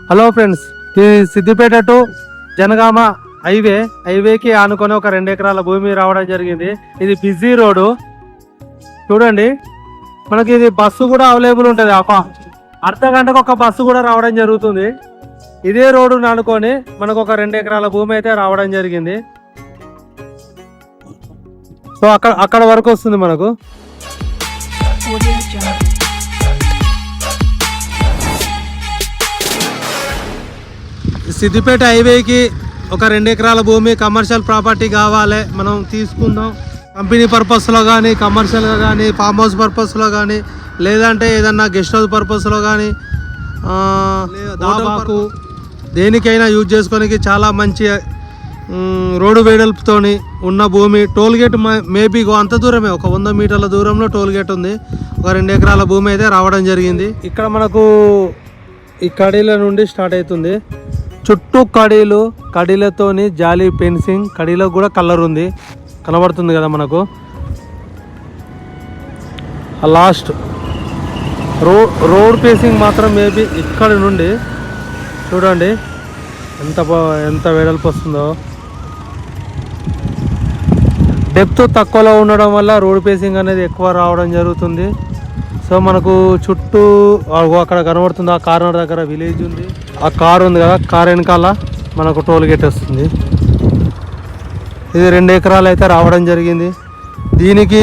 Hello friends, ఈ Siddipet to Janagama హైవేకి ఆనుకొని ఒక 2 ఎకరాల భూమి రావడం జరిగింది. ఇది బిజీ రోడ్డు చూడండి. మనకి ఇది బస్సు కూడా అవైలబుల్ ఉంటుంది. అర్ధ గంటకు ఒక బస్సు కూడా రావడం జరుగుతుంది. ఇదే రోడ్డును అనుకొని మనకు ఒక 2 ఎకరాల భూమి అయితే రావడం జరిగింది. సో అక్కడ వరకు వస్తుంది మనకు. సిద్దిపేట హైవేకి ఒక 2 ఎకరాల భూమి కమర్షియల్ ప్రాపర్టీ కావాలి, మనం తీసుకుందాం. కంపెనీ పర్పస్లో కానీ, కమర్షియల్గా కానీ, ఫామ్ హౌస్ పర్పస్లో కానీ, లేదంటే ఏదన్నా గెస్ట్ హౌస్ పర్పస్లో కానీ, దాబాకు దేనికైనా యూజ్ చేసుకోనికి చాలా మంచి రోడ్డు వెడల్పుతో ఉన్న భూమి. టోల్గేట్ మేబీ అంత దూరమే, ఒక 100 మీటర్ల దూరంలో టోల్గేట్ ఉంది. ఒక 2 ఎకరాల భూమి అయితే రావడం జరిగింది. ఇక్కడ మనకు ఈ కడీల నుండి స్టార్ట్ అవుతుంది. చుట్టూ కడీలతోని జాలీ ఫెన్సింగ్, కడీలకు కూడా కలర్ ఉంది, కనబడుతుంది కదా మనకు. లాస్ట్ రోడ్ ఫేసింగ్ మాత్రం మేబీ ఇక్కడ నుండి చూడండి ఎంత వెడల్పు వస్తుందో. డెప్త్ తక్కువలో ఉండడం వల్ల రోడ్ ఫేసింగ్ అనేది ఎక్కువ రావడం జరుగుతుంది. సో మనకు చుట్టూ అక్కడ కనబడుతుంది, ఆ కార్నర్ దగ్గర విలేజ్ ఉంది, ఆ కార్ ఉంది కదా, కార్ వెనకాల మనకు టోల్ గేట్ వస్తుంది. ఇది 2 ఎకరాలు అయితే రావడం జరిగింది. దీనికి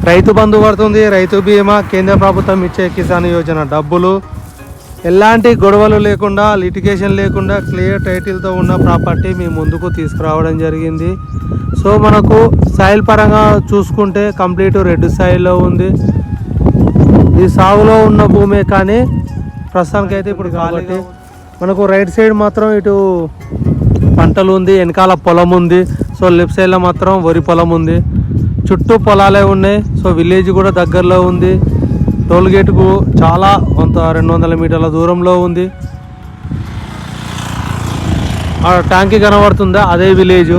రైతు బంధు పడుతుంది, రైతు బీమా, కేంద్ర ప్రభుత్వం ఇచ్చే కిసాన్ యోజన డబ్బులు, ఎలాంటి గొడవలు లేకుండా, లిటిగేషన్ లేకుండా క్లియర్ టైటిల్తో ఉన్న ప్రాపర్టీ మీ ముందుకు తీసుకురావడం జరిగింది. సో మనకు సాయిల్ పరంగా చూసుకుంటే కంప్లీట్ రెడ్ సాయిల్లో ఉంది. ఈ సాగులో ఉన్న భూమే, కానీ ప్రస్తుతానికి అయితే ఇప్పుడు కాబట్టి మనకు రైట్ సైడ్ మాత్రం ఇటు పంటలు ఉంది, వెనకాల పొలం ఉంది. సో లెఫ్ట్ సైడ్లో మాత్రం వరి పొలం ఉంది, చుట్టూ పొలాలే ఉన్నాయి. సో విలేజ్ కూడా దగ్గరలో ఉంది. టోల్గేట్కు చాలా 200 మీటర్ల దూరంలో ఉంది. ఆ ట్యాంకీ కనబడుతుందా, అదే విలేజ్.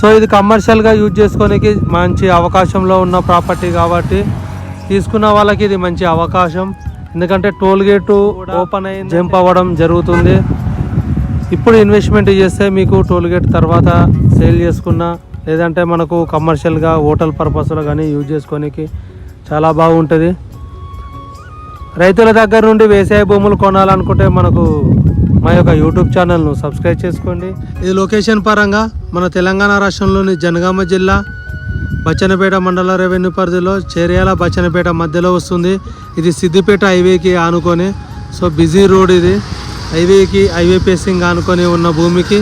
సో ఇది కమర్షియల్గా యూజ్ చేసుకోనికి మంచి అవకాశంలో ఉన్న ప్రాపర్టీ కాబట్టి తీసుకున్న వాళ్ళకి ఇది మంచి అవకాశం. ఎందుకంటే టోల్గేటు ఓపెన్ అయ్యి జంప్ అవ్వడం జరుగుతుంది. ఇప్పుడు ఇన్వెస్ట్మెంట్ చేస్తే మీకు టోల్గేట్ తర్వాత సేల్ చేసుకున్నా, లేదంటే మనకు కమర్షియల్గా హోటల్ పర్పస్లో కానీ యూజ్ చేసుకోనికి చాలా బాగుంటుంది. రైతుల దగ్గర నుండి వ్యవసాయ భూములు కొనాలనుకుంటే మనకు మా యొక్క యూట్యూబ్ ఛానల్ను సబ్స్క్రైబ్ చేసుకోండి. ఇది లొకేషన్ పరంగా మన తెలంగాణ రాష్ట్రంలోని జనగామ జిల్లా బచ్చన్నపేట మండల రెవెన్యూ పరిధిలో చేర్యాల బచ్చన్నపేట మధ్యలో వస్తుంది. ఇది సిద్దిపేట హైవేకి ఆనుకొని. సో బిజీ రోడ్ ఇది, హైవే ఫేసింగ్ ఆనుకొని ఉన్న భూమికి